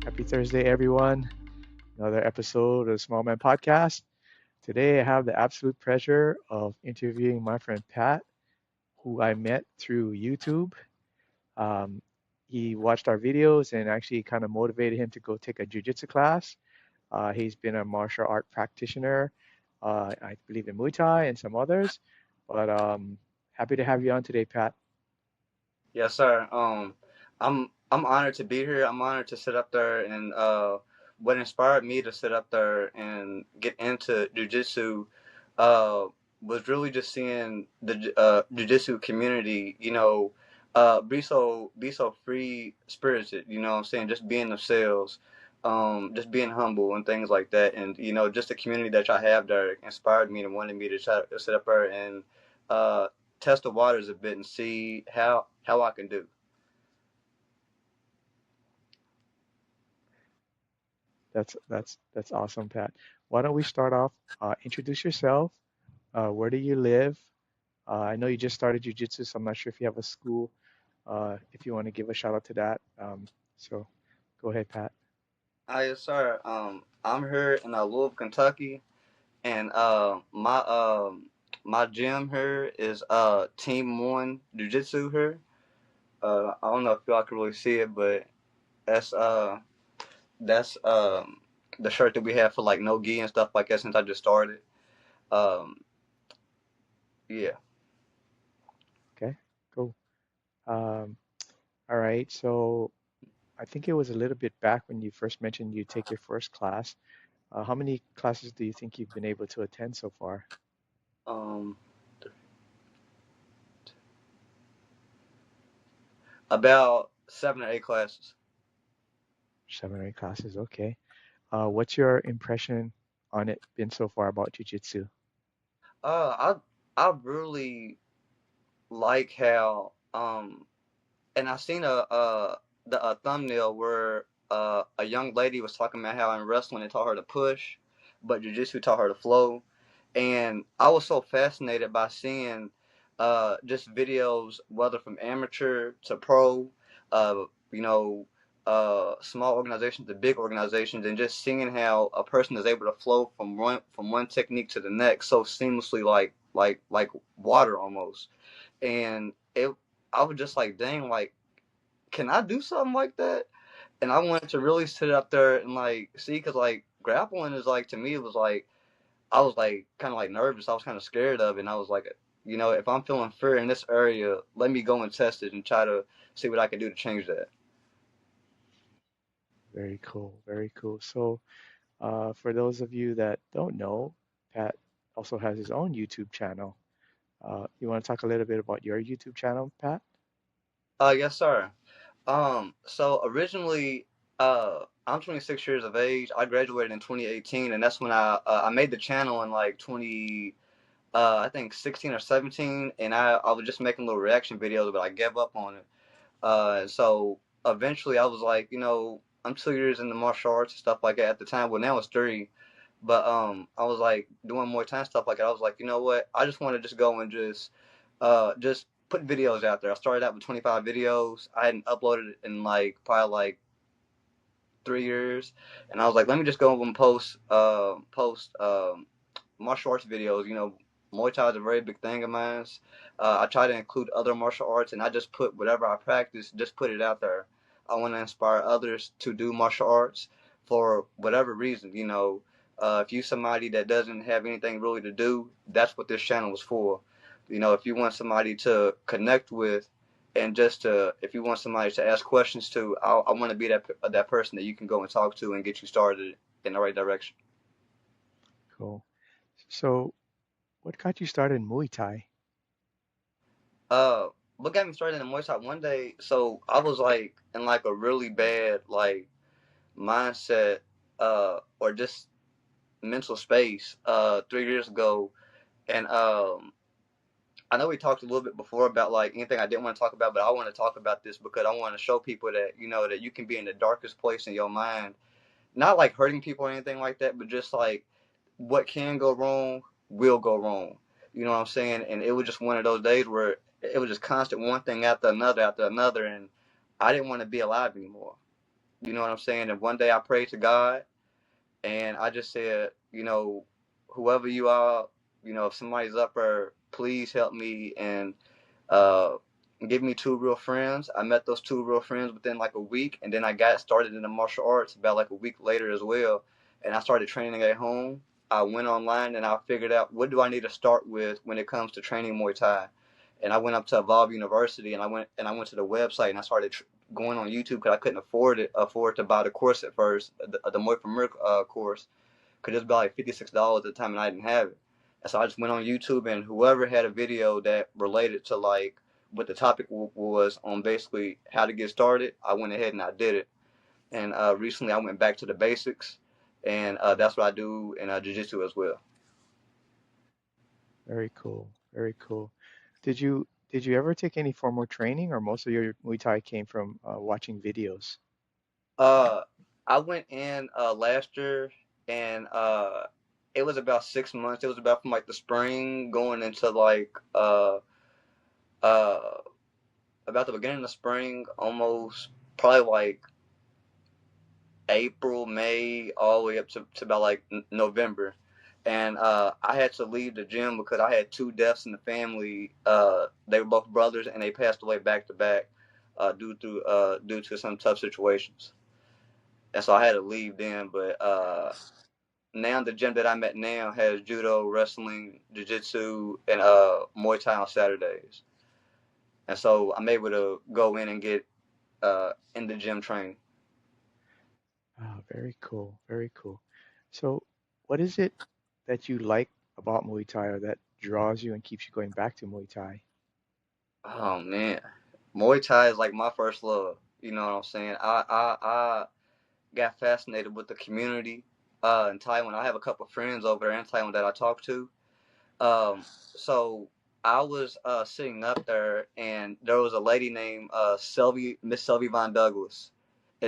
Happy Thursday, everyone. Another episode of the Small Man Podcast. Today, I have the absolute pleasure of interviewing my friend Pat, who I met through YouTube. Um, he watched our videos and actually kind of motivated him to go take a jiu-jitsu class. He's been a martial art practitioner, I believe in Muay Thai and some others. But happy to have you on today, Pat. Yes, sir. I'm honored to be here. I'm honored to sit up there and what inspired me to sit up there and get into jujitsu uh was really just seeing the jujitsu community, be so free spirited, what I'm saying, just being themselves, just being humble and things like that. And just the community that I have there inspired me and wanted me to try to sit up there and uh test the waters a bit and see how I can do. That's awesome, Pat. Why don't we start off? Introduce yourself. Where do you live? I know you just started jujitsu, so I'm not sure if you have a school. If you want to give a shout out to that. So go ahead, Pat. Yes, sir. I'm here in Louisville, Kentucky, and my gym here is Team One Jiu Jitsu here. I don't know if y'all can really see it, but that's uh that's the shirt that we have for like no gi and stuff like that since I just started. Um, yeah. Okay, cool. Um, all right. So I think it was a little bit back when you first mentioned you take your first class. How many classes do you think you've been able to attend so far? Um, about 7 or 8 classes. 7 or 8 classes. Okay. What's your impression on it been so far about jujitsu? I really like how and I seen a thumbnail where a young lady was talking about how in wrestling they taught her to push, but jiu-jitsu taught her to flow, and I was so fascinated by seeing just videos whether from amateur to pro, uh you know small organizations to big organizations, and just seeing how a person is able to flow from one technique to the next so seamlessly, like water almost. And it I was just like, dang, like, can I do something like that? And I wanted to really sit up there and like see, because like grappling is like, to me it was like, I was like kind of like nervous. I was kind of scared of it. And I was like, if I'm feeling fear in this area, let me go and test it and try to see what I can do to change that. Very cool. Very cool. So, for those of you that don't know, Pat also has his own YouTube channel. You want to talk a little bit about your YouTube channel, Pat? Yes, sir. So originally, I'm 26 years of age. I graduated in 2018, and that's when I made the channel in like 20, I think 16 or 17, and I was just making little reaction videos, but I gave up on it. So eventually, I was like, I'm 2 years into martial arts and stuff like that at the time. Well, now it's three, but I was like doing more time stuff like that. I was like, you know what? I just want to just go and just put videos out there. I started out with 25 videos. I hadn't uploaded it in like probably like 3 years, and I was like, let me just go and post martial arts videos. Muay Thai is a very big thing of mine. I try to include other martial arts, and I just put whatever I practice, just put it out there. I want to inspire others to do martial arts for whatever reason. If you somebody that doesn't have anything really to do, that's what this channel was for. If you want somebody to connect with, and just if you want somebody to ask questions to, I want to be that person that you can go and talk to and get you started in the right direction. Cool. So, what got you started in Muay Thai? Uh, what got me started in Muay Thai one day? So I was like in like a really bad like mindset, or just mental space 3 years ago, and I know we talked a little bit before about like anything I didn't want to talk about, but I want to talk about this because I want to show people that that you can be in the darkest place in your mind, not like hurting people or anything like that, but just like what can go wrong will go wrong. You know what I'm saying? And it was just one of those days where it was just constant one thing after another, and I didn't want to be alive anymore. You know what I'm saying? And one day I prayed to God, and I just said, whoever you are, if somebody's up there, please help me and uh, give me two real friends. I met those two real friends within like a week, and then I got started in the martial arts about like a week later as well. And I started training at home. I went online and I figured out what do I need to start with when it comes to training Muay Thai. And I went up to Evolve University and I went to the website and I started going on YouTube because I couldn't afford to buy the course at first, the Muay for Merc course, because it was about like $56 at the time and I didn't have it. And so I just went on YouTube and whoever had a video that related to like what the topic was on basically how to get started, I went ahead and I did it. And recently I went back to the basics, and that's what I do in jiu-jitsu as well. Very cool. Very cool. Did you ever take any formal training, or most of your Muay Thai came from watching videos? Uh, I went in last year, and it was about 6 months. It was about from like the spring going into like uh about the beginning of spring, almost probably like April, May, all the way up to about like November. And I had to leave the gym because I had two deaths in the family. They were both brothers, and they passed away back to back due to some tough situations. And so I had to leave then. But now the gym that I'm at now has judo, wrestling, jiu-jitsu, and Muay Thai on Saturdays. And so I'm able to go in and get in the gym training. Ah, very cool. Very cool. So, what is it that you like about Muay Thai, or that draws you and keeps you going back to Muay Thai? Oh man, Muay Thai is like my first love. You know what I'm saying? I got fascinated with the community in Taiwan. I have a couple of friends over there in Taiwan that I talk to. So I was sitting up there, and there was a lady named Miss Sylvie Von Douglas,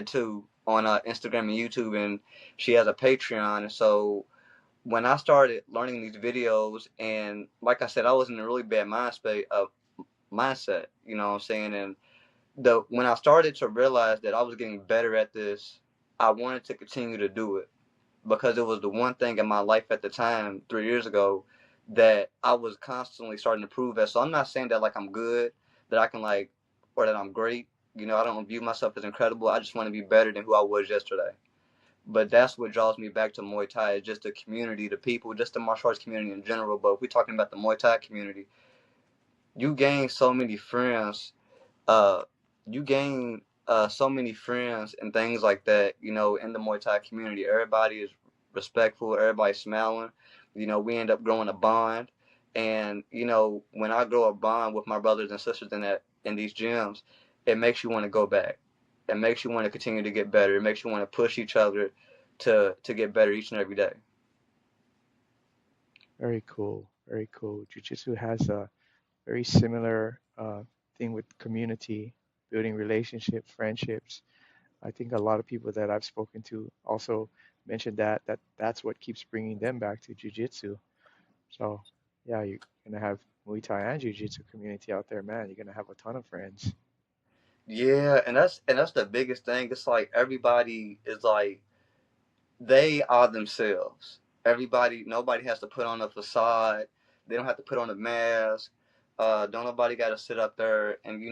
too, on Instagram and YouTube, and she has a Patreon. And so when I started learning these videos, and like I said, I was in a really bad mindset. You know what I'm saying? And the when I started to realize that I was getting better at this, I wanted to continue to do it because it was the one thing in my life at the time, 3 years ago, that I was constantly starting to prove at. So I'm not saying that like I'm good, that I can like, or that I'm great. I don't view myself as incredible. I just want to be better than who I was yesterday. But that's what draws me back to Muay Thai is just the community, the people, just the martial arts community in general. But if we're talking about the Muay Thai community, you gain so many friends uh, you gain so many friends and things like that, in the Muay Thai community. Everybody is respectful, everybody's smiling. We end up growing a bond. And, when I grow a bond with my brothers and sisters in these gyms, it makes you want to go back. It makes you want to continue to get better. It makes you want to push each other to get better each and every day. Very cool. Very cool. Jiu-Jitsu has a very similar thing with community, building relationships, friendships. I think a lot of people that I've spoken to also mentioned that's what keeps bringing them back to Jiu-Jitsu. So, yeah, you're gonna have Muay Thai and Jiu-Jitsu community out there, man. You're gonna have a ton of friends. Yeah, and that's the biggest thing. It's like everybody is like they are themselves. Nobody has to put on a facade. They don't have to put on a mask. Don't nobody got to sit up there and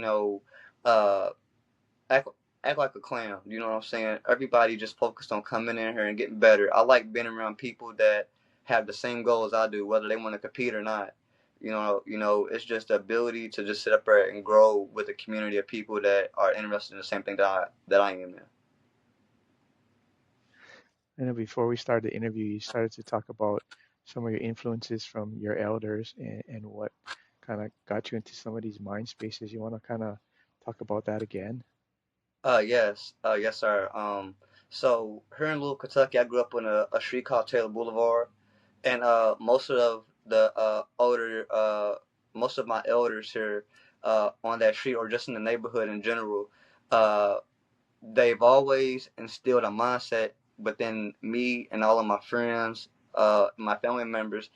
uh, act act like a clown. You know what I'm saying? Everybody just focused on coming in here and getting better. I like being around people that have the same goal as I do, whether they want to compete or not. It's just the ability to just sit up there and grow with a community of people that are interested in the same thing that I am in. And then before we started the interview, you started to talk about some of your influences from your elders, and what kind of got you into some of these mind spaces. You want to kind of talk about that again? Yes, yes, sir. So here in Louisville, Kentucky, I grew up on a street called Taylor Boulevard, and most of my elders here, on that street or just in the neighborhood in general, uh, they've always instilled a mindset within me and all of my friends, my family members,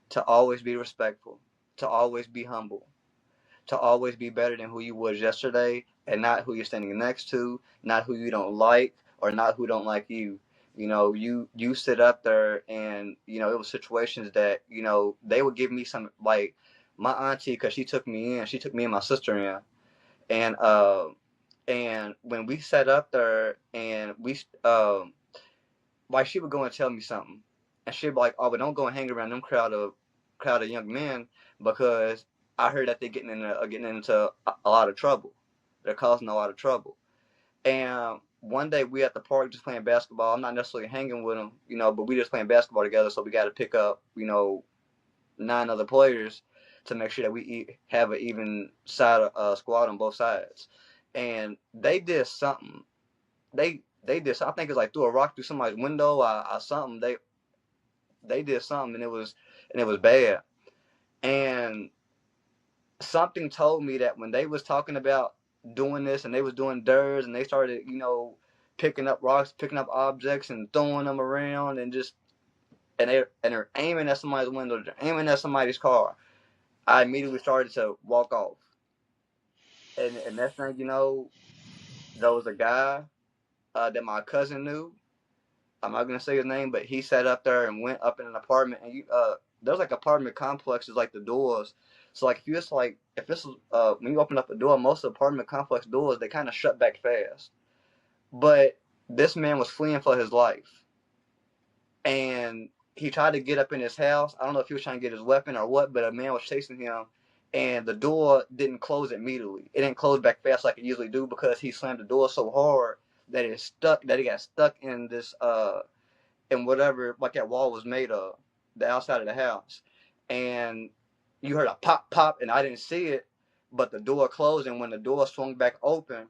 to always be respectful, to always be humble, to always be better than who you was yesterday, and not who you're standing next to, not who you don't like, or not who don't like you. You know, you sit up there, and it was situations that they would give me some, like my auntie, because she took me and my sister in, and when we sat up there, and we like she would go and tell me something, and she'd be like, "Oh, but don't go and hang around them crowd of young men, because I heard that they're getting into a lot of trouble. They're causing a lot of trouble." And one day we at the park just playing basketball. I'm not necessarily hanging with them, but we just playing basketball together. So we got to pick up, 9 other players to make sure that we have an even side squad on both sides. And they did something. They did something. I think it's like threw a rock through somebody's window or something. They did something, and it was bad. And something told me that when they was talking about doing this, and they was doing DERs, and they started, picking up rocks, picking up objects, and throwing them around, and they're aiming at somebody's window, they're aiming at somebody's car. I immediately started to walk off, and next thing you know, there was a guy that my cousin knew. I'm not gonna say his name, but he sat up there and went up in an apartment, and there's like apartment complexes, like the doors. So like if it's when you open up a door, most of the apartment complex doors, they kind of shut back fast. But this man was fleeing for his life, and he tried to get up in his house. I don't know if he was trying to get his weapon or what, but a man was chasing him, and the door didn't close immediately. It didn't close back fast like it usually do, because he slammed the door so hard that it got stuck in this and whatever like that wall was made of, the outside of the house. And you heard a pop pop, and I didn't see it, but the door closed, and when the door swung back open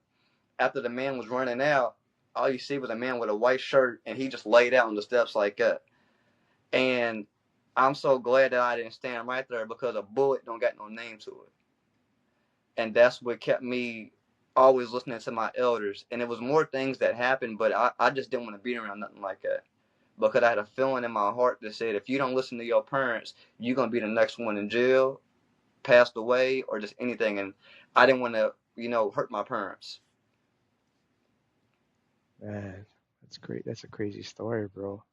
after the man was running out, all you see was a man with a white shirt, and he just laid out on the steps like that. And I'm so glad that I didn't stand right there, because a bullet don't got no name to it. And that's what kept me always listening to my elders. And it was more things that happened, but I just didn't want to be around nothing like that, because I had a feeling in my heart that said, if you don't listen to your parents, you're going to be the next one in jail, passed away, or just anything. And I didn't want to, hurt my parents. Man, that's great. That's a crazy story, bro.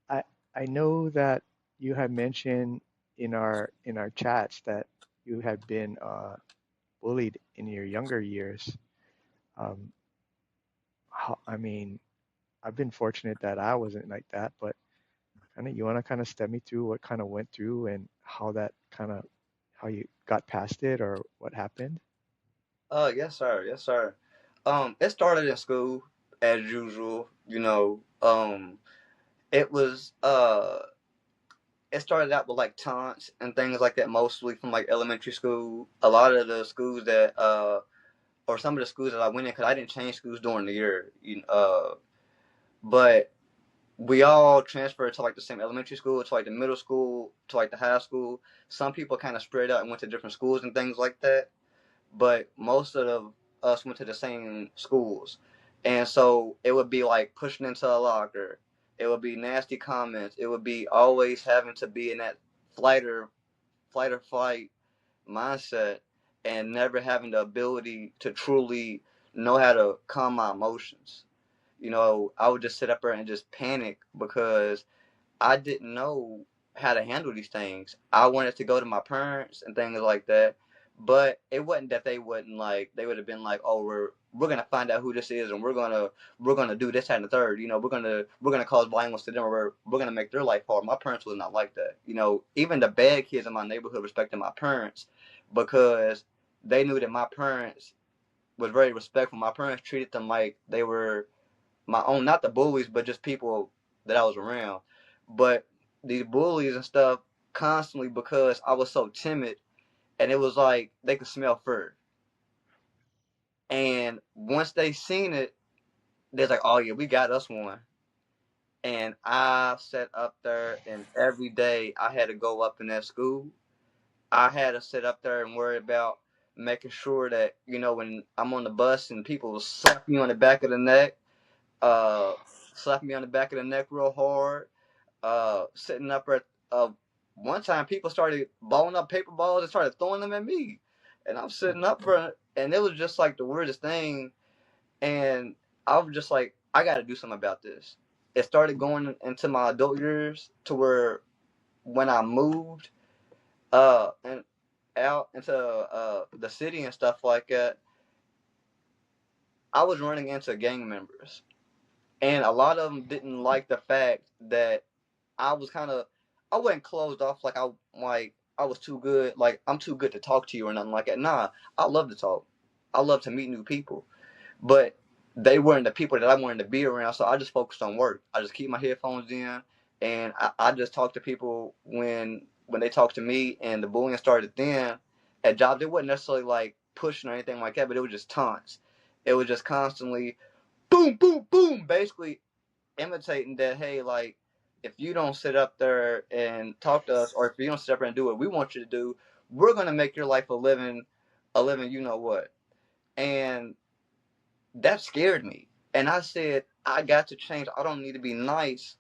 I I know that you had mentioned in our chats that you had been bullied in your younger years. Um, I mean, I've been fortunate that I wasn't like that, but kind of you want to kind of step me through what kind of went through and how you got past it or what happened? Yes, sir. Yes, sir. It started in school as usual. It was it started out with like taunts and things like that, mostly from like elementary school. A lot of the schools that or some of the schools that I went in, because I didn't change schools during the year, but we all transferred to like the same elementary school, to like the middle school, to like the high school. Some people kind of spread out and went to different schools and things like that, but most of us went to the same schools. And so it would be like pushing into a locker. It would be nasty comments. It would be always having to be in that flight or flight mindset, and never having the ability to truly know how to calm my emotions. I would just sit up there and just panic, because I didn't know how to handle these things. I wanted to go to my parents and things like that, but it wasn't that they wouldn't like. They would have been like, "Oh, we're gonna find out who this is, and we're gonna do this, that, and the third. We're gonna cause violence to them, or we're gonna make their life hard." My parents was not like that. Even the bad kids in my neighborhood respected my parents, because they knew that my parents was very respectful. My parents treated them like they were my own, not the bullies, but just people that I was around. But these bullies and stuff constantly, because I was so timid, and it was like they could smell fur. And once they seen it, they're like, "Oh yeah, we got us one." And I sat up there, and every day I had to go up in that school. I had to sit up there and worry about making sure that, when I'm on the bus and people slap me on the back of the neck, uh, slap me on the back of the neck real hard, sitting up at one time people started balling up paper balls and started throwing them at me, and I'm sitting up for, and it was just like the weirdest thing. And I was just like, I got to do something about this. It started going into my adult years to where when I moved and out into the city and stuff like that, I was running into gang members, and a lot of them didn't like the fact that I was kind of I wasn't closed off like I was too good, like I'm too good to talk to you or nothing like that. Nah, I love to talk. I love to meet new people, but they weren't the people that I wanted to be around. So I just focused on work. I just keep my headphones in, and I just talk to people when they talk to me. And the bullying started then at jobs. It wasn't necessarily like pushing or anything like that, but it was just taunts. It was just constantly boom, boom, boom, basically imitating that. Hey, like if you don't sit up there and talk to us, or if you don't sit up there and do what we want you to do, we're gonna make your life a living, you know what? And that scared me. And I said, I got to change. I don't need to be nice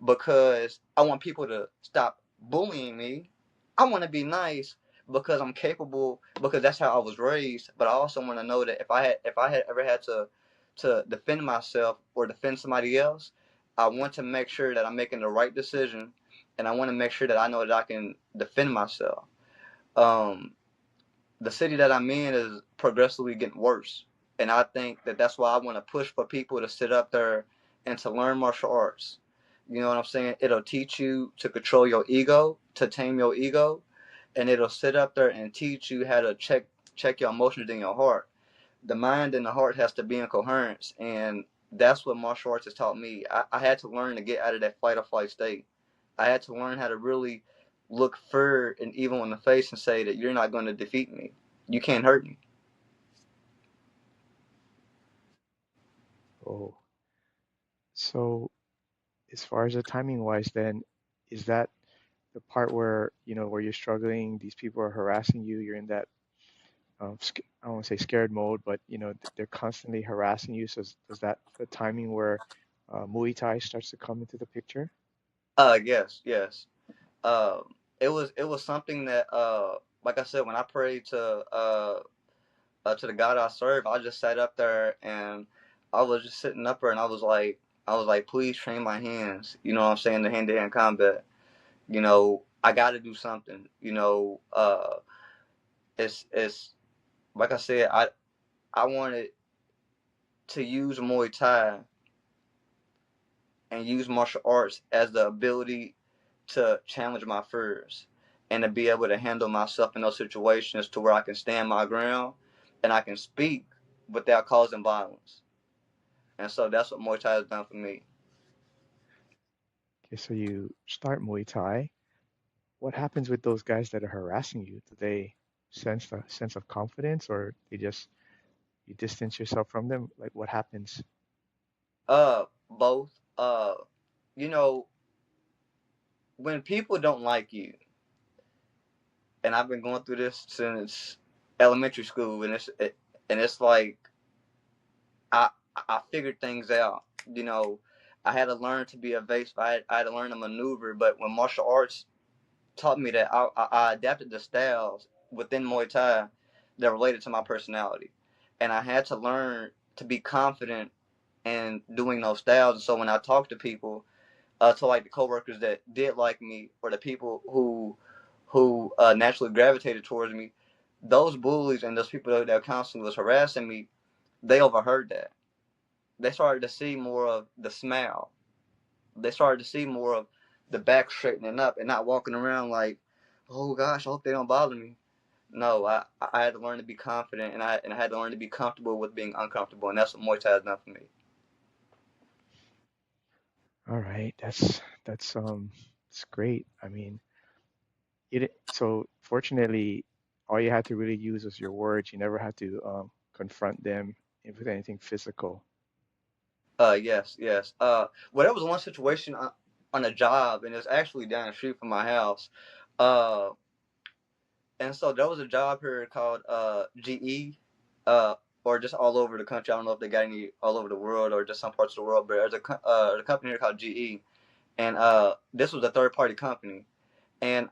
because I want people to stop bullying me. I want to be nice because I'm capable, because that's how I was raised. But I also want to know that if I had ever had to defend myself or defend somebody else, I want to make sure that I'm making the right decision, and I want to make sure that I know that I can defend myself. Um, the city that I'm in is progressively getting worse. And I think that that's why I want to push for people to sit up there and to learn martial arts. You know what I'm saying? It'll teach you to control your ego, to tame your ego, and it'll sit up there and teach you how to check your emotions in your heart. The mind and the heart has to be in coherence, and that's what martial arts has taught me. I had to learn to get out of that fight or flight state. I had to learn how to really look fear and evil in the face and say that you're not going to defeat me. You can't hurt me. Oh, so as far as the timing wise, then is that the part where where you're struggling? These people are harassing you. You're in that I don't want to say scared mode, but they're constantly harassing you. So is that the timing where Muay Thai starts to come into the picture? Yes, yes. It was something that like I said, when I prayed to the God I serve, I just sat up there and I was just sitting up there and I was like, please train my hands. You know what I'm saying? The hand to hand combat. I got to do something. It's like I said, I wanted to use Muay Thai and use martial arts as the ability to challenge my fears and to be able to handle myself in those situations to where I can stand my ground and I can speak without causing violence. And so that's what Muay Thai has done for me. Okay, so you start Muay Thai. What happens with those guys that are harassing you? Do they sense the sense of confidence, or they just you distance yourself from them? Like what happens? Both. You know, when people don't like you, and I've been going through this since elementary school, and it's like I I figured things out. You know, I had to learn to be evasive. I had to learn to maneuver. But when martial arts taught me that, I adapted the styles within Muay Thai that related to my personality, and I had to learn to be confident in doing those styles. And so when I talk to people, to like the coworkers that did like me, or the people who naturally gravitated towards me, those bullies and those people that constantly was harassing me, they overheard that. They started to see more of the smile. They started to see more of the back straightening up and not walking around like, oh gosh, I hope they don't bother me. No, I had to learn to be confident, and I had to learn to be comfortable with being uncomfortable, and that's what Muay Thai has done for me. All right, it's great. I mean, so fortunately, all you had to really use was your words. You never had to confront them with anything physical. Yes, yes. Well, there was one situation on a job, and it's actually down the street from my house. Uh, and so there was a job here called GE, or just all over the country. I don't know if they got any all over the world or just some parts of the world, but there's a company here called GE, and this was a third party company. And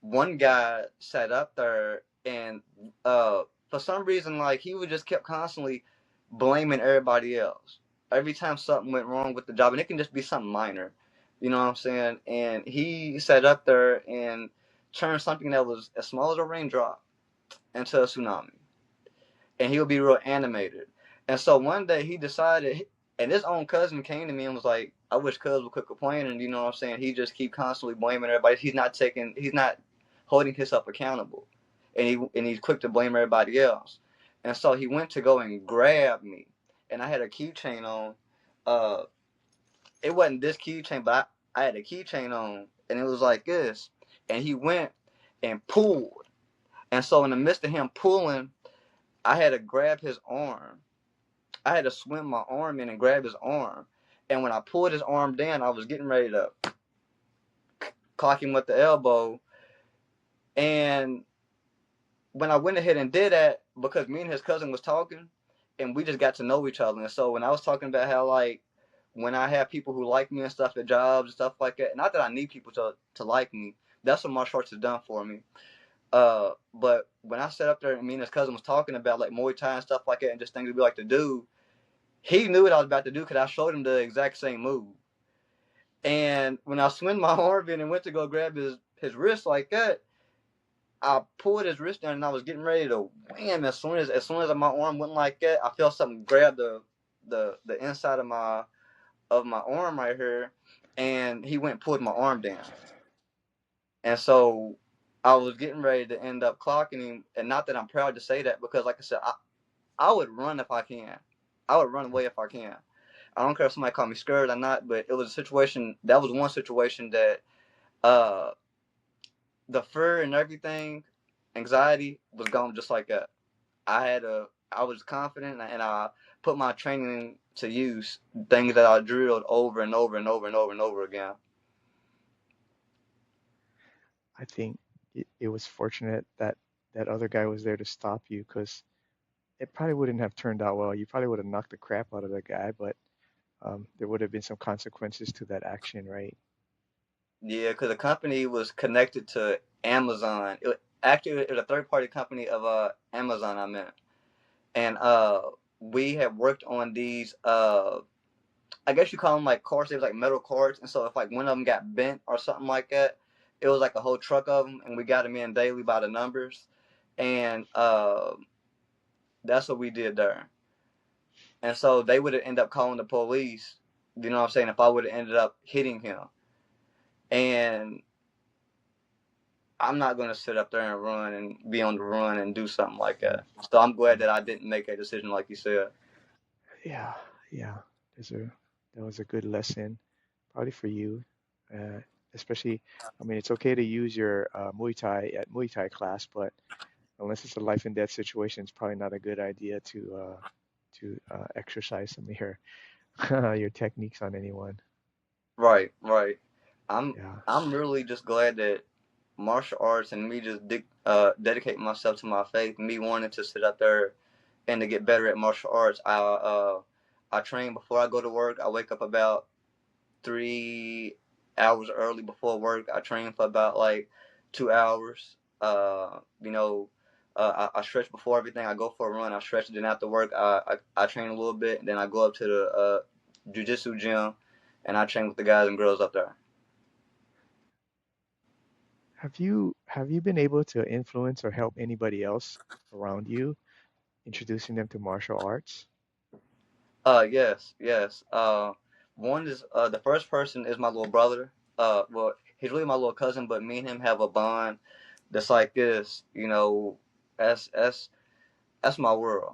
one guy sat up there, and for some reason, like he would just kept constantly blaming everybody else. every time something went wrong with the job, and it can just be something minor, you know what I'm saying? And he sat up there and turned something that was as small as a raindrop into a tsunami, and he would be real animated. And so one day he decided, and his own cousin came to me and was like, "I wish Cuz would quit complaining." You know what I'm saying? He just keep constantly blaming everybody. He's not holding himself accountable, and he's quick to blame everybody else. And so he went to go and grab me, and I had a keychain on. Uh, it wasn't this keychain, but I had a keychain on, and it was like this. And he went and pulled, and so in the midst of him pulling, I had to grab his arm. I had to swim my arm in and grab his arm. And when I pulled his arm down, I was getting ready to clock him with the elbow. And when I went ahead and did that, because me and his cousin was talking, and we just got to know each other. And so when I was talking about how, like, when I have people who like me and stuff at jobs and stuff like that, not that I need people to like me, that's what martial arts has done for me. But when I sat up there and me and his cousin was talking about like Muay Thai and stuff like that and just things we like to do, he knew what I was about to do because I showed him the exact same move. And when I swung my arm in and went to go grab his wrist like that, I pulled his wrist down and I was getting ready to wham. As soon as my arm went like that, I felt something grab the inside of my arm right here, and he went and pulled my arm down. And so I was getting ready to end up clocking him. And not that I'm proud to say that, because like I said, I would run if I can. I would run away if I can. I don't care if somebody called me scared or not, but it was a situation. That was one situation that uh, the fear and everything, anxiety was gone just like that. I was confident and I put my training to use, things that I drilled over and over and over and over and over again. I think it was fortunate that that other guy was there to stop you because it probably wouldn't have turned out well. You probably would have knocked the crap out of the guy, but there would have been some consequences to that action, right? Yeah, because the company was connected to Amazon. Actually, it was a third party company of Amazon, I meant. And we had worked on these I guess you call them like carts. They was like metal carts, and so if like one of them got bent or something like that, it was like a whole truck of them, and we got them in daily by the numbers, and that's what we did there. And so they would have ended up calling the police. You know what I'm saying? If I would have ended up hitting him, and I'm not gonna sit up there and run and be on the run and do something like that. So I'm glad that I didn't make a decision like you said. Yeah, yeah. There's a that was a good lesson, probably for you, uh, especially. I mean, it's okay to use your Muay Thai at Muay Thai class, but unless it's a life and death situation, it's probably not a good idea to exercise some of your your techniques on anyone. Right, right. I'm Yeah, I'm really just glad that martial arts and me just dedicating myself to my faith, me wanting to sit up there and to get better at martial arts. I train before I go to work. I wake up about 3 hours early before work. I train for about like 2 hours. You know, I stretch before everything. I go for a run. I stretch. Then after work, I train a little bit. And then I go up to the jiu-jitsu gym, and I train with the guys and girls up there. have you been able to influence or help anybody else around you, introducing them to martial arts? Yes, yes. One is the first person is my little brother. Well, he's really my little cousin, but me and him have a bond that's like this. You know, that's my world.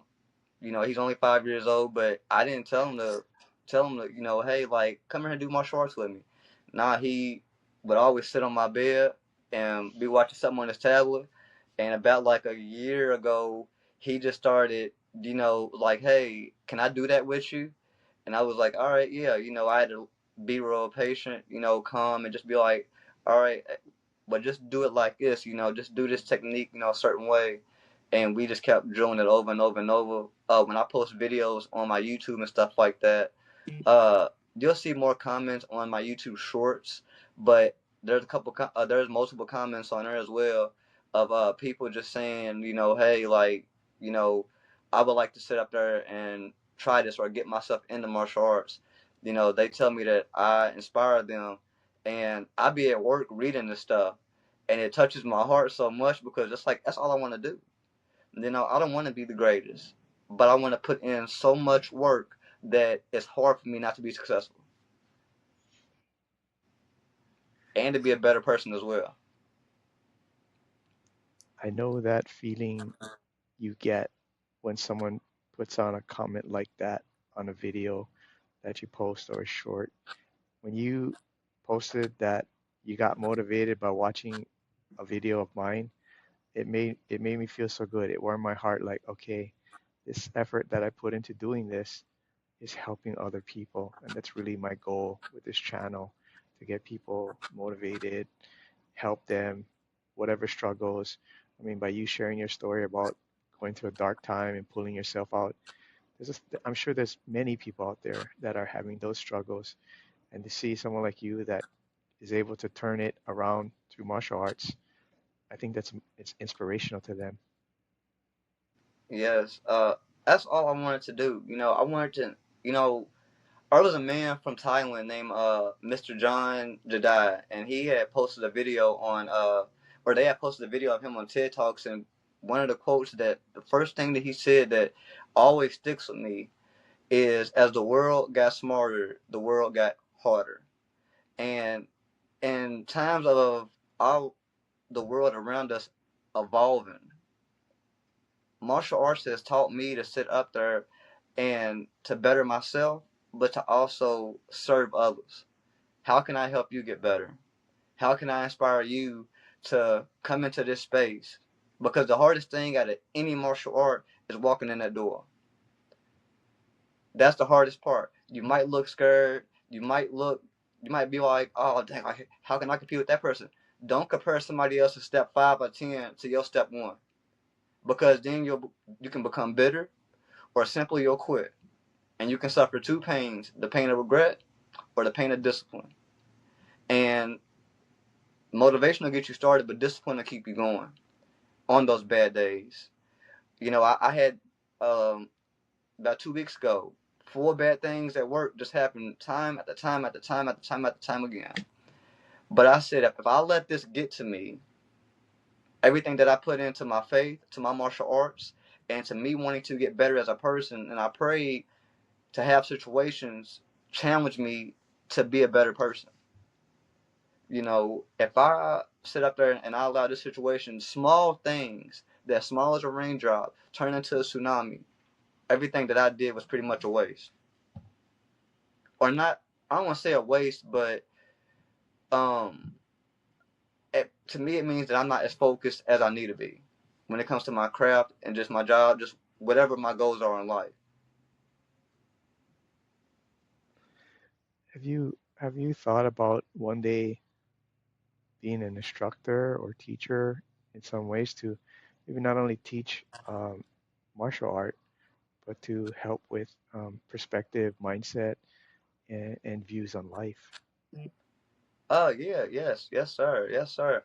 You know, he's only 5 years old, but I didn't tell him to, hey, like, come here and do martial arts with me. Nah, he would always sit on my bed and be watching something on his tablet. And about like a year ago, he just started, like, hey, can I do that with you? And I was like, all right, yeah. I had to be real patient, calm, and just be like, all right, but just do it like this, just do this technique, a certain way. And we just kept drilling it over and over and over. When I post videos on my YouTube and stuff like that, uh, you'll see more comments on my YouTube Shorts, but there's multiple comments on there as well of people just saying, hey, like, you know, I would like to sit up there and try this or get myself into martial arts. They tell me that I inspire them, and I be at work reading this stuff, and it touches my heart so much because it's like that's all I want to do. I don't want to be the greatest, but I want to put in so much work that it's hard for me not to be successful and to be a better person as well. I know that feeling you get when someone puts on a comment like that on a video that you post or a short. When you posted that you got motivated by watching a video of mine, it made me feel so good. It warmed my heart like, okay, this effort that I put into doing this is helping other people. And that's really my goal with this channel, to get people motivated, help them, whatever struggles. I mean, by you sharing your story about going through a dark time and pulling yourself out, I'm sure there's many people out there that are having those struggles. And to see someone like you that is able to turn it around through martial arts, I think it's inspirational to them. Yes, that's all I wanted to do. I wanted to, you know, there was a man from Thailand named Mr. John Jadai, and he had posted a video on or they had posted a video of him on TED Talks, and one of the quotes that the first thing that he said that always sticks with me is, "As the world got smarter, the world got harder." And in times of our the world around us evolving, martial arts has taught me to sit up there and to better myself, but to also serve others. How can I help you get better? How can I inspire you to come into this space? Because the hardest thing out of any martial art is walking in that door. That's the hardest part. You might look scared. You might be like, oh, dang, how can I compete with that person? Don't compare somebody else's step 5 or 10 to your step 1, because then you can become bitter, or simply you'll quit. And you can suffer two pains: the pain of regret or the pain of discipline. And motivation will get you started, but discipline will keep you going on those bad days. I had about 2 weeks ago, 4 bad things at work just happened time after time after time after time after time again. But I said, if I let this get to me, everything that I put into my faith, to my martial arts, and to me wanting to get better as a person, and I prayed to have situations challenge me to be a better person. If I sit up there and I allow this situation, small things that small as a raindrop turn into a tsunami, everything that I did was pretty much a waste. Or not, I don't want to say a waste, but um, to me it means that I'm not as focused as I need to be when it comes to my craft and just my job, just whatever my goals are in life. Have you thought about one day being an instructor or teacher in some ways, to maybe not only teach martial art, but to help with perspective, mindset, and views on life? Oh yeah, yes, yes sir, yes sir.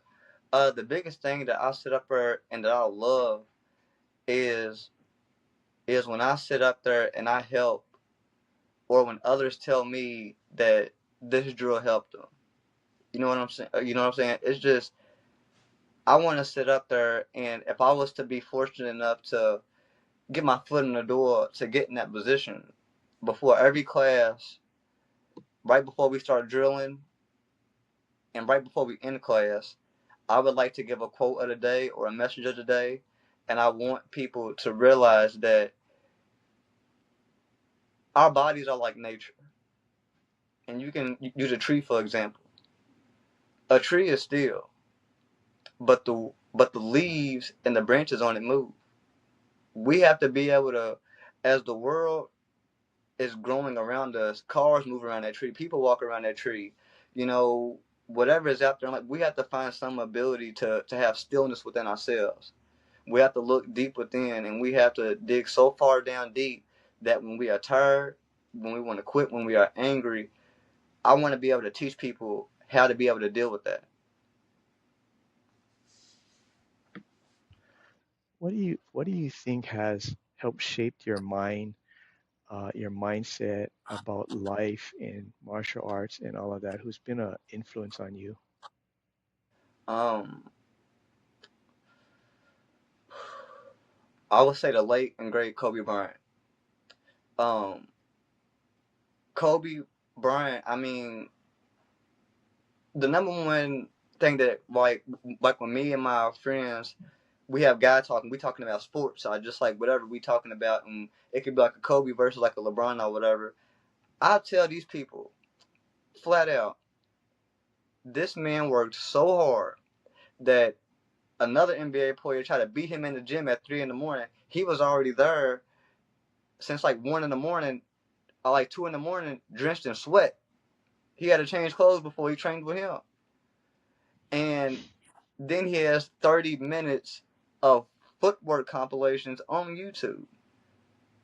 The biggest thing that I sit up there and that I love is when I sit up there and I help, or when others tell me that this drill helped them. You know what I'm saying? You know what I'm saying? It's just, I want to sit up there, and if I was to be fortunate enough to get my foot in the door to get in that position before every class, right before we start drilling, and right before we end class, I would like to give a quote of the day or a message of the day, and I want people to realize that our bodies are like nature. And you can use a tree for example. A tree is still, but the leaves and the branches on it move. We have to be able to, as the world is growing around us, cars move around that tree, people walk around that tree, you know, whatever is out there. Like, we have to find some ability to have stillness within ourselves. We have to look deep within, and we have to dig so far down deep that when we are tired, when we want to quit, when we are angry, I want to be able to teach people how to be able to deal with that. What do you think has helped shape your mind your mindset about life in martial arts and all of that? Who's been an influence on you? Um, I would say the late and great Kobe Bryant. Um, Kobe Bryant. I mean, the number one thing that like when me and my friends we have guy talking, we talking about sports. So I just like whatever we talking about, and it could be like a Kobe versus like a LeBron or whatever. I tell these people flat out, this man worked so hard that another NBA player tried to beat him in the gym at 3 in the morning. He was already there since like 1 in the morning, or like 2 in the morning, drenched in sweat. He had to change clothes before he trained with him, and then he has 30 minutes of footwork compilations on YouTube.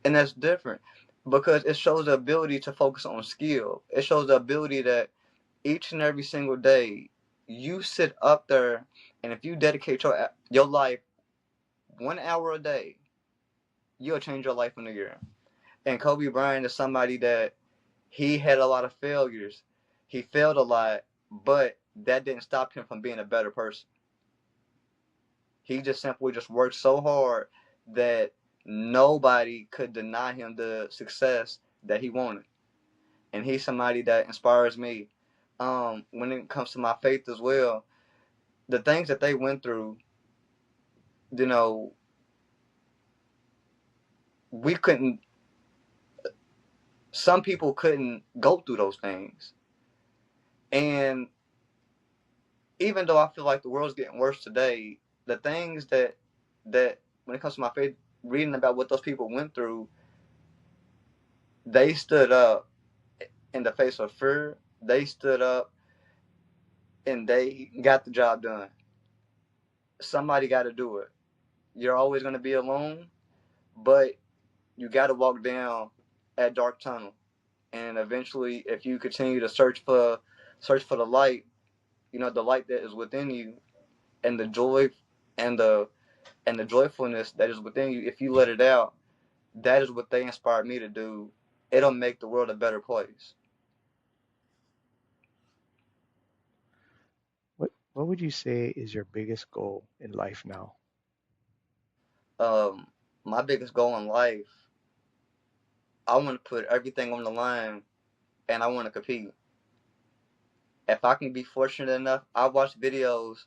And that's different because it shows the ability to focus on skill. It shows the ability that each and every single day you sit up there, and if you dedicate your life 1 hour a day, you'll change your life in a year. And Kobe Bryant is somebody that he had a lot of failures. He failed a lot, but that didn't stop him from being a better person. He just simply just worked so hard that nobody could deny him the success that he wanted. And he's somebody that inspires me. When it comes to my faith as well, the things that they went through, you know, we couldn't. Some people couldn't go through those things, and even though I feel like the world's getting worse today, the things that when it comes to my faith, reading about what those people went through, they stood up in the face of fear. They stood up and they got the job done. Somebody got to do it. You're always going to be alone, but you got to walk down that dark tunnel. And eventually, if you continue to search for the light, the light that is within you, and the joy and the joyfulness that is within you, if you let it out, that is what they inspired me to do. It'll make the world a better place. What would you say is your biggest goal in life now? Um, my biggest goal in life, I want to put everything on the line, and I want to compete. If I can be fortunate enough, I watch videos,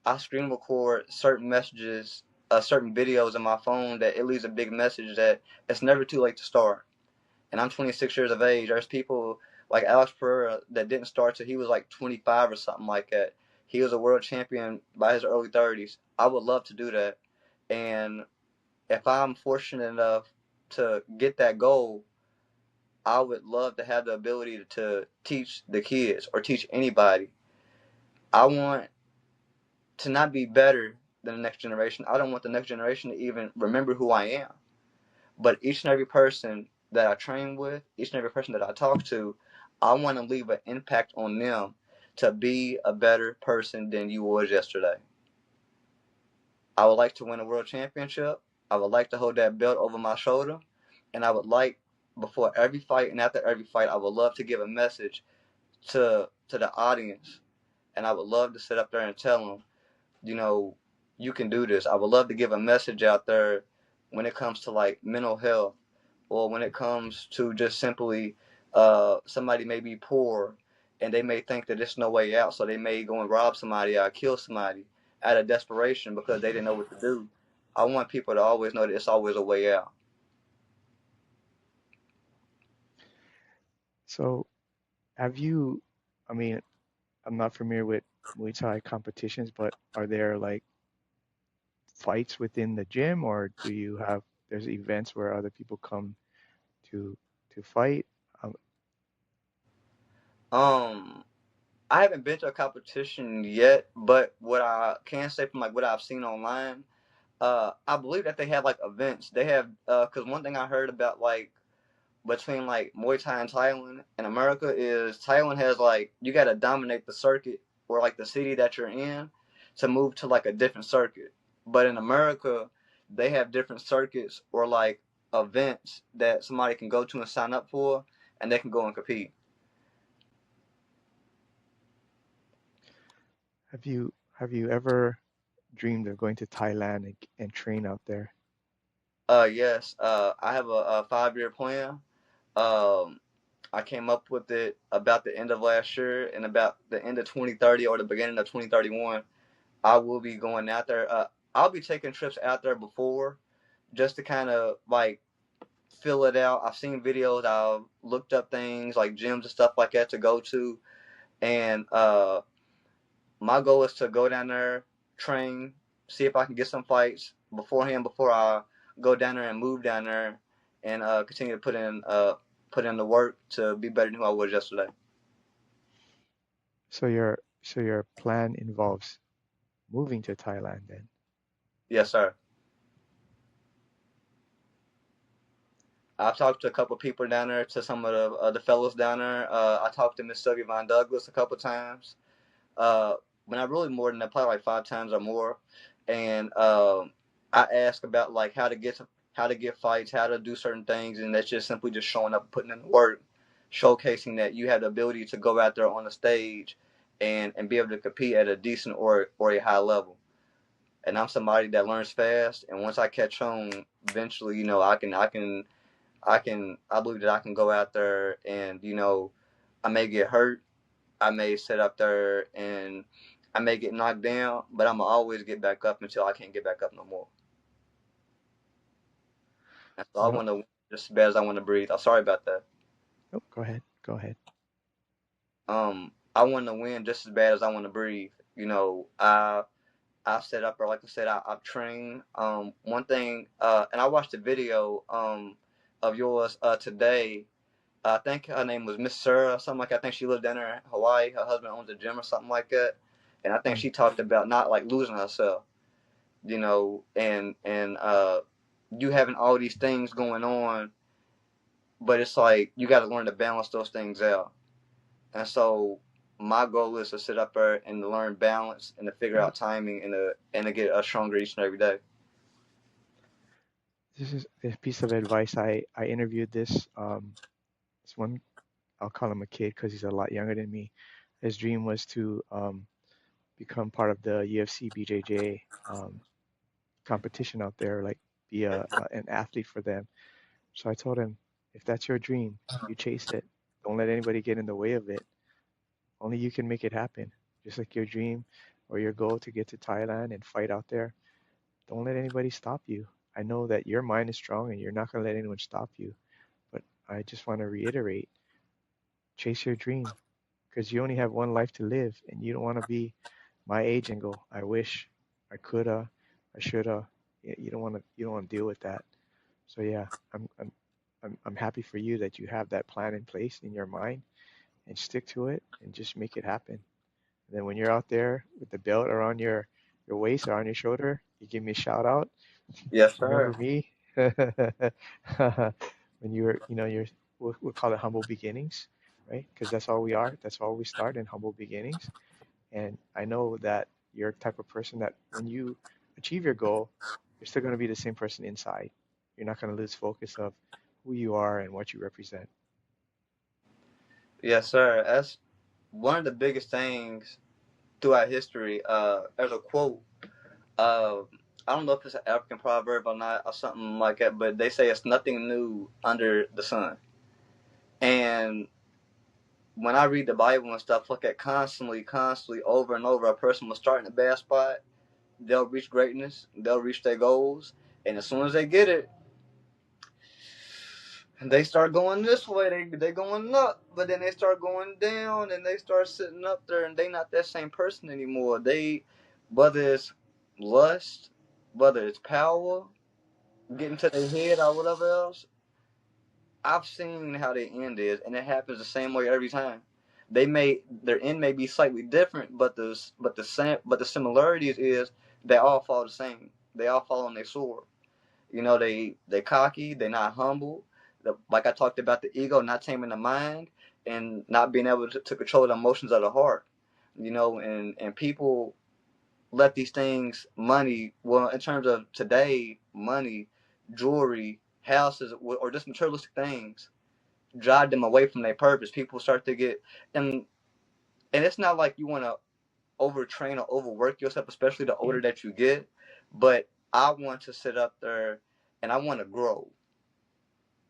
I screen record certain messages, certain videos on my phone that it leaves a big message that it's never too late to start. And I'm 26 years of age. There's people like Alex Pereira that didn't start till he was like 25 or something like that. He was a world champion by his early 30s. I would love to do that. And if I'm fortunate enough to get that goal, I would love to have the ability to teach the kids or teach anybody. I want to not be better than the next generation. I don't want the next generation to even remember who I am. But each and every person that I train with, each and every person that I talk to, I want to leave an impact on them to be a better person than you was yesterday. I would like to win a world championship. I would like to hold that belt over my shoulder. And I would like, before every fight and after every fight, I would love to give a message to the audience. And I would love to sit up there and tell them, you know, you can do this. I would love to give a message out there when it comes to like mental health, or when it comes to just simply somebody may be poor and they may think that there's no way out, so they may go and rob somebody or kill somebody out of desperation because they didn't know what to do. I want people to always know that it's always a way out. So, have you, I mean, I'm not familiar with Muay Thai competitions, but are there like fights within the gym, or do you have, there's events where other people come to to fight? Um, Um, I haven't been to a competition yet, but what I can say from like what I've seen online, I believe that they have like events. They have because one thing I heard about like between like Muay Thai and Thailand and America is Thailand has like you got to dominate the circuit or like the city that you're in to move to like a different circuit. But in America, they have different circuits or like events that somebody can go to and sign up for, and they can go and compete. Have you ever dreamed of going to Thailand and train out there? Yes. I have a 5-year plan. Um, I came up with it about the end of last year, and about the end of 2030 or the beginning of 2031, I will be going out there. I'll be taking trips out there before, just to kind of like fill it out. I've seen videos. I've looked up things like gyms and stuff like that to go to, and my goal is to go down there, train, see if I can get some fights beforehand before I go down there and move down there, and continue to put in the work to be better than who I was yesterday. So your plan involves moving to Thailand then? Yes, sir. I've talked to a couple of people down there, to some of the fellows down there. I talked to Miss Sylvia Von Douglas a couple of times. When I really more than that, probably like 5 times or more. And I ask about like how to get fights, how to do certain things, and that's just simply just showing up, putting in the work, showcasing that you have the ability to go out there on the stage and be able to compete at a decent or a high level. And I'm somebody that learns fast, and once I catch on, eventually, I believe that I can go out there and I may get hurt, I may sit up there and I may get knocked down, but I'm gonna always get back up until I can't get back up no more. And so I Well, want to win just as bad as I want to breathe. I'm sorry about that. oh, go ahead. Go ahead. I want to win just as bad as I want to breathe. I set up, or like I said, I've trained. One thing, and I watched a video of yours today. I think her name was Miss Sarah or something like that. I think she lived down there in Hawaii. Her husband owns a gym or something like that. And I think Mm. she talked about not like losing herself, and you having all these things going on, but it's like you got to learn to balance those things out. And so my goal is to sit up there and to learn balance and to figure out timing and to get stronger each and every day. This is a piece of advice. I interviewed this one. I'll call him a kid because he's a lot younger than me. His dream was to become part of the UFC BJJ competition out there, like be an athlete for them. So I told him, if that's your dream, you chase it. Don't let anybody get in the way of it. Only you can make it happen. Just like your dream or your goal to get to Thailand and fight out there, don't let anybody stop you. I know that your mind is strong and you're not going to let anyone stop you. But I just want to reiterate, chase your dream because you only have one life to live and you don't want to be my age and go, I wish I coulda, I shoulda. You don't want to deal with that. So yeah, I'm happy for you that you have that plan in place in your mind and stick to it and just make it happen. And then when you're out there with the belt around your waist or on your shoulder, you give me a shout out. Yes, Remember sir. me? When you're, we'll call it humble beginnings, right? Because that's all we are. That's all we start in humble beginnings. And I know that you're the type of person that when you achieve your goal, you're still going to be the same person inside. You're not going to lose focus of who you are and what you represent. Yes, sir. That's one of the biggest things throughout history. There's a quote. Uh, I don't know if it's an African proverb or not, or something like that, but they say it's nothing new under the sun. And when I read the Bible and stuff like that, constantly, over and over, a person will start in a bad spot. They'll reach greatness. They'll reach their goals, and as soon as they get it, they start going this way. They going up, but then they start going down, and they start sitting up there, and they not that same person anymore. Whether it's lust, whether it's power, getting to their head or whatever else, I've seen how their end is, and it happens the same way every time. Their end may be slightly different, but the similarities is they all fall the same. They all fall on their sword. They cocky, they not humble. Like I talked about the ego, not taming the mind, and not being able to control the emotions of the heart. And people let these things, money, well, in terms of today, money, jewelry, houses or just materialistic things drive them away from their purpose. People start to get and it's not like you want to overtrain or overwork yourself, especially the older that you get. But I want to sit up there and I want to grow.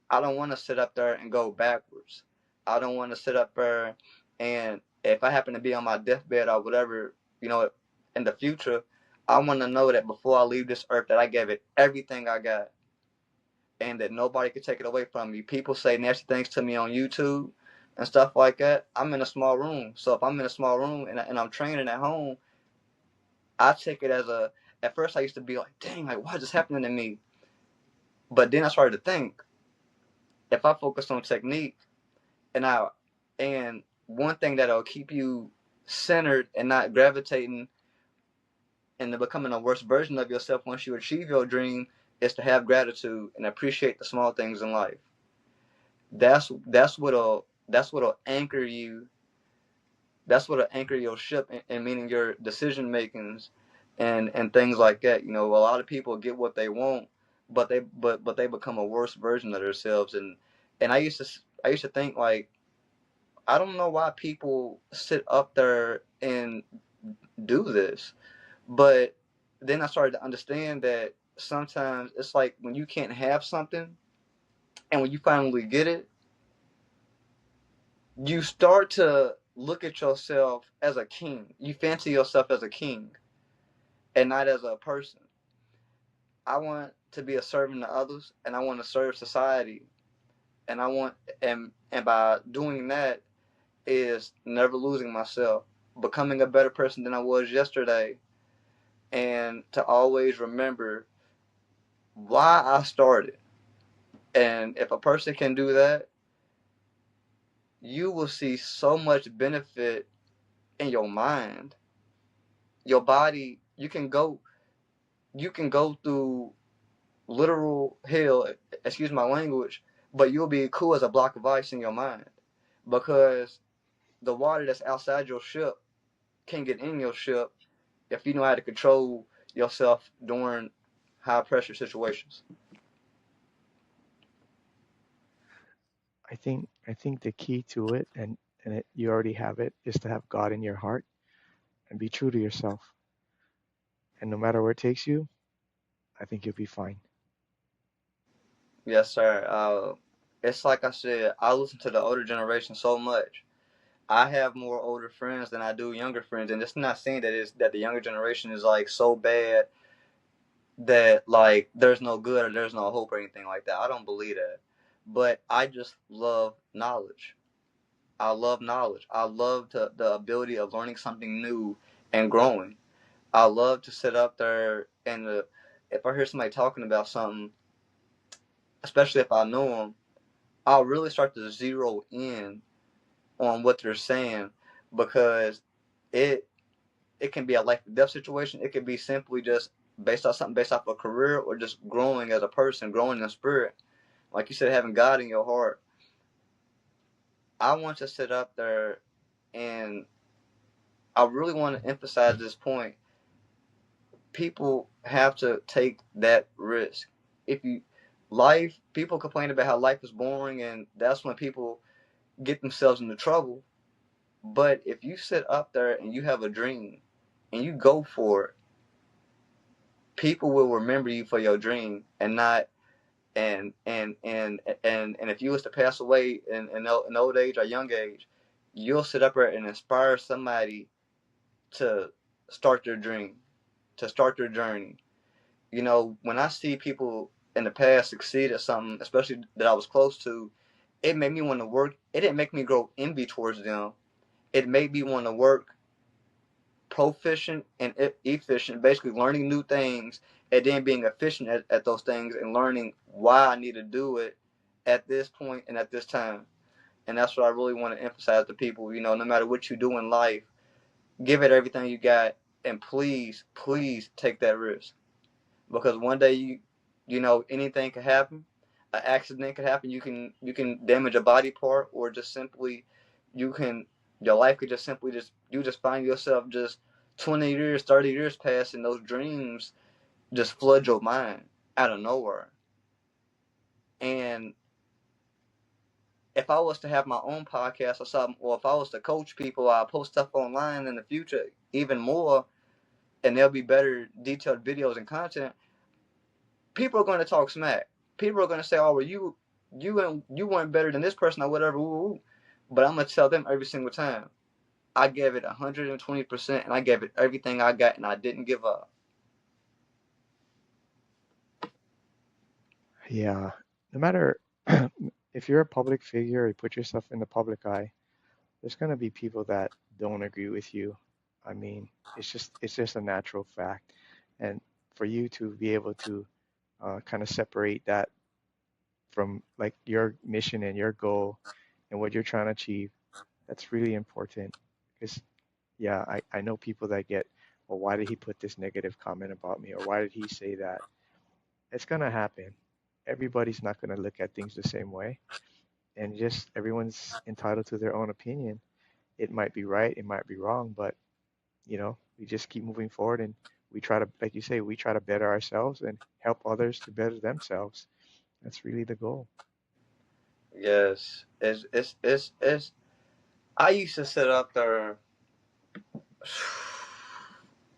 I don't want to sit up there and go backwards. I don't want to sit up there and if I happen to be on my deathbed or whatever, in the future, I want to know that before I leave this earth that I gave it everything I got and that nobody could take it away from me. People say nasty things to me on YouTube and stuff like that. I'm in a small room. So if I'm in a small room and I'm training at home, I take it as at first I used to be like, dang, like, why is this happening to me? But then I started to think, if I focus on technique and one thing that'll keep you centered and not gravitating into becoming a worse version of yourself once you achieve your dream is to have gratitude and appreciate the small things in life. That's what'll anchor you. That's what'll anchor your ship and meaning your decision makings and things like that. A lot of people get what they want, but they become a worse version of themselves. And I used to think like I don't know why people sit up there and do this, but then I started to understand that sometimes it's like when you can't have something and when you finally get it, you start to look at yourself as a king. You fancy yourself as a king and not as a person. I want to be a servant to others and I want to serve society. And I want and by doing that is never losing myself, becoming a better person than I was yesterday, and to always remember why I started. And if a person can do that, you will see so much benefit in your mind. Your body, you can go through literal hell, excuse my language, but you'll be cool as a block of ice in your mind because the water that's outside your ship can get in your ship if you know how to control yourself during high pressure situations. I think the key to it, you already have it, is to have God in your heart and be true to yourself. And no matter where it takes you, I think you'll be fine. Yes, sir. It's like I said, I listen to the older generation so much. I have more older friends than I do younger friends, and it's not saying that the younger generation is like so bad that like there's no good or there's no hope or anything like that. I don't believe that. But I just love knowledge. I love knowledge. I love the ability of learning something new and growing. I love to sit up there and if I hear somebody talking about something, especially if I know them, I'll really start to zero in on what they're saying because it it can be a life or death situation. It could be simply just based off a career or just growing as a person, growing in spirit. Like you said, having God in your heart. I want to sit up there and I really want to emphasize this point. People have to take that risk. If you people complain about how life is boring and that's when people get themselves into trouble. But if you sit up there and you have a dream and you go for it, people will remember you for your dream and not and if you was to pass away in old age or young age, you'll sit up there and inspire somebody to start their dream, to start their journey. When I see people in the past succeed at something, especially that I was close to, it made me want to work. It didn't make me grow envy towards them. It made me want to work proficient and efficient, basically learning new things and then being efficient at those things and learning why I need to do it at this point and at this time. And that's what I really want to emphasize to people. No matter what you do in life, give it everything you got and please, please take that risk. Because one day anything could happen. An accident could happen. You can damage a body part or just simply you can your life could just simply you just find yourself just 20 years, 30 years pass and those dreams just flood your mind out of nowhere. And if I was to have my own podcast or something, or if I was to coach people, I post stuff online in the future even more, and there'll be better detailed videos and content. People are going to talk smack. People are going to say, "Oh, well, you weren't better than this person or whatever." Ooh, ooh. But I'm gonna tell them every single time, I gave it 120%, and I gave it everything I got, and I didn't give up. Yeah. No matter if you're a public figure, you put yourself in the public eye, there's going to be people that don't agree with you. I mean, it's just a natural fact. And for you to be able to kind of separate that from like your mission and your goal and what you're trying to achieve, that's really important. Because yeah, I know people that get, well, why did he put this negative comment about me? Or why did he say that? It's gonna happen. Everybody's not gonna look at things the same way. And just everyone's entitled to their own opinion. It might be right, it might be wrong, but we just keep moving forward and we try to, like you say, we try to better ourselves and help others to better themselves. That's really the goal. Yes, it's. I used to sit up there.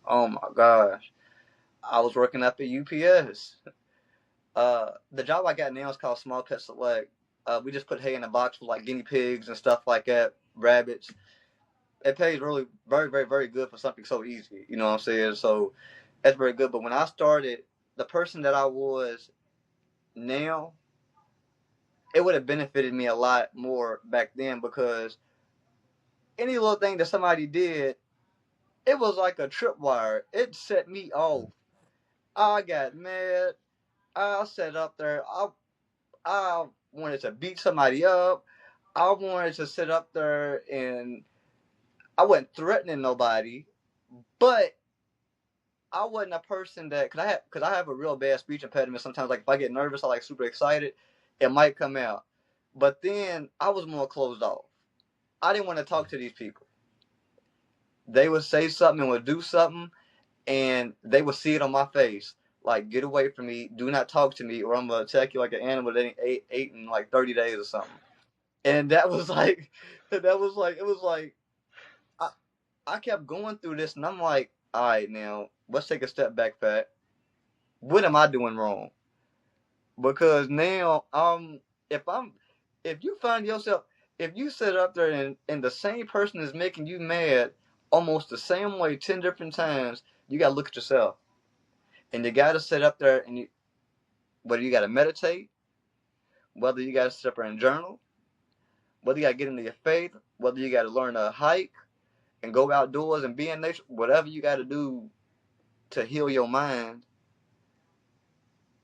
Oh my gosh, I was working up at UPS. The job I got now is called Small Pet Select. We just put hay in a box for like guinea pigs and stuff like that, rabbits. It pays really very, very, very good for something so easy. You know what I'm saying? So that's very good. But when I started, the person that I was now, it would have benefited me a lot more back then because any little thing that somebody did, it was like a tripwire. It set me off. I got mad. I sat up there. I wanted to beat somebody up. I wanted to sit up there and I wasn't threatening nobody, but I wasn't a person that cause I have a real bad speech impediment. Sometimes, like if I get nervous, I like super excited, it might come out. But then I was more closed off. I didn't want to talk to these people. They would say something and would do something, and they would see it on my face. Like, get away from me. Do not talk to me, or I'm gonna attack you like an animal that ain't ate in like 30 days or something. And that was like, it was like I, I kept going through this, and I'm like, all right, now let's take a step back, Pat. What am I doing wrong? Because now, if I'm, if you find yourself, if you sit up there and the same person is making you mad almost the same way 10 different times, you gotta look at yourself, and you gotta sit up there and whether you gotta meditate, whether you gotta sit up there and journal, whether you gotta get into your faith, whether you gotta learn to hike and go outdoors and be in nature, whatever you gotta do to heal your mind,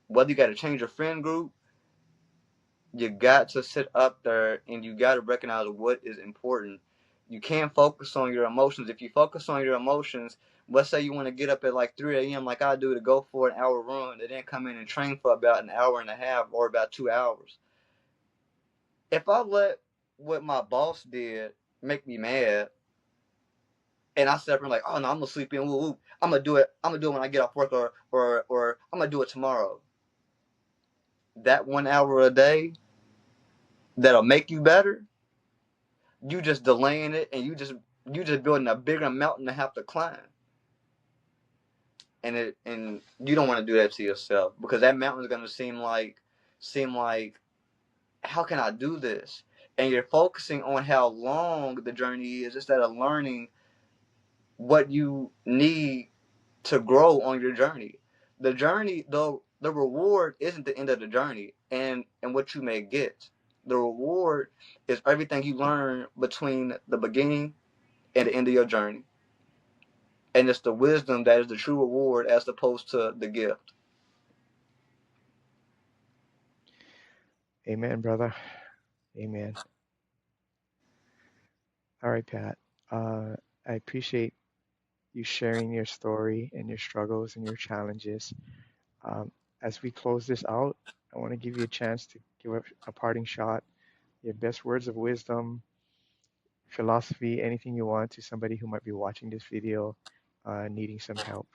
whether you gotta change your friend group, you got to sit up there and you got to recognize what is important. You can't focus on your emotions. If you focus on your emotions, let's say you want to get up at like 3 a.m. like I do to go for an hour run and then come in and train for about an hour and a half or about 2 hours. If I let what my boss did make me mad and I sit up and like, oh no, I'm gonna sleep in, woo, woo. I'm gonna do it. I'm gonna do it when I get off work, or I'm gonna do it tomorrow. That 1 hour a day that'll make you better, you just delaying it and you just building a bigger mountain to have to climb. And you don't want to do that to yourself because that mountain is gonna seem like how can I do this? And you're focusing on how long the journey is instead of learning what you need to grow on your journey. The journey, though, the reward isn't the end of the journey and what you may get. The reward is everything you learn between the beginning and the end of your journey. And it's the wisdom that is the true reward as opposed to the gift. Amen, brother. Amen. All right, Pat. Uh, I appreciate you sharing your story and your struggles and your challenges. Um, as we close this out, I want to give you a chance to give a parting shot, your best words of wisdom, philosophy, anything you want to somebody who might be watching this video, needing some help.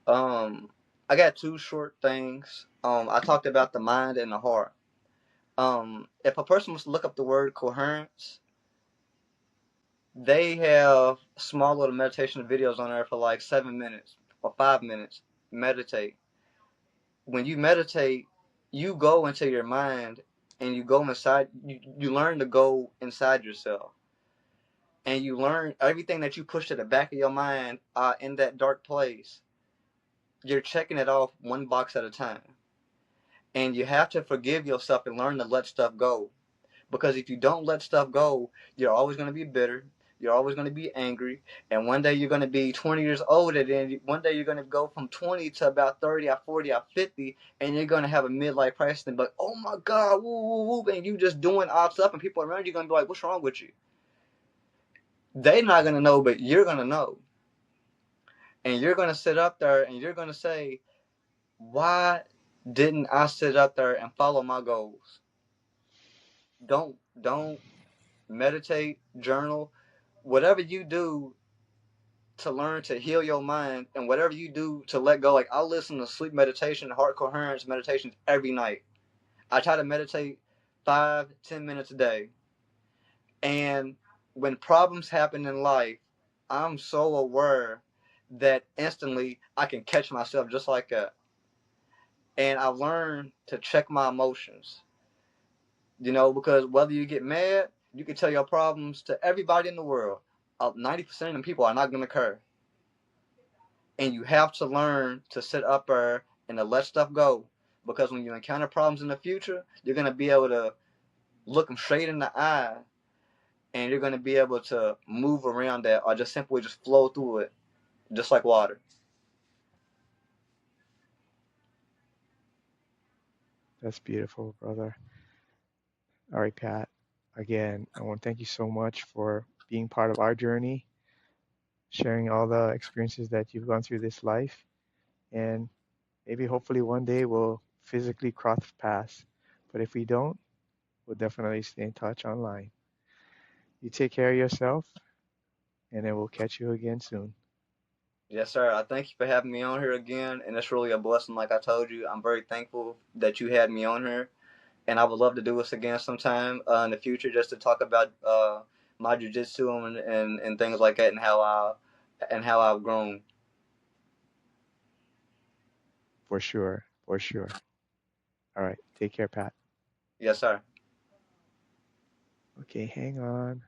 Um, I got two short things. I talked about the mind and the heart. If a person was to look up the word coherence, they have small little meditation videos on there for like 7 minutes or 5 minutes. Meditate. When you meditate, you go into your mind and you go inside. You learn to go inside yourself, and you learn everything that you push to the back of your mind in that dark place. You're checking it off one box at a time, and you have to forgive yourself and learn to let stuff go. Because if you don't let stuff go, you're always going to be bitter. You're always going to be angry. And one day you're going to be 20 years old. And then one day you're going to go from 20 to about 30 or 40 or 50. And you're going to have a midlife crisis and be like, oh my God, woo, woo, woo. And you just doing odd stuff. And people around you are going to be like, what's wrong with you? They're not going to know, but you're going to know. And you're going to sit up there and you're going to say, why didn't I sit up there and follow my goals? Don't meditate, journal, whatever you do to learn to heal your mind, and whatever you do to let go. Like, I listen to sleep meditation, heart coherence meditations every night. I try to meditate 5-10 minutes a day. And when problems happen in life, I'm so aware that instantly I can catch myself just like that. And I've learned to check my emotions. Because whether you get mad, you can tell your problems to everybody in the world. 90% of the people are not going to care. And you have to learn to sit up there and to let stuff go. Because when you encounter problems in the future, you're going to be able to look them straight in the eye, and you're going to be able to move around that, or just simply just flow through it, just like water. That's beautiful, brother. All right, Pat. Again, I want to thank you so much for being part of our journey, sharing all the experiences that you've gone through this life, and maybe hopefully one day we'll physically cross paths. But if we don't, we'll definitely stay in touch online. You take care of yourself, and then we'll catch you again soon. Yes, sir. I thank you for having me on here again, and it's really a blessing. Like I told you, I'm very thankful that you had me on here, and I would love to do this again sometime in the future, just to talk about my jiu-jitsu and things like that, and how I've grown. For sure. For sure. All right. Take care, Pat. Yes, sir. Okay, hang on.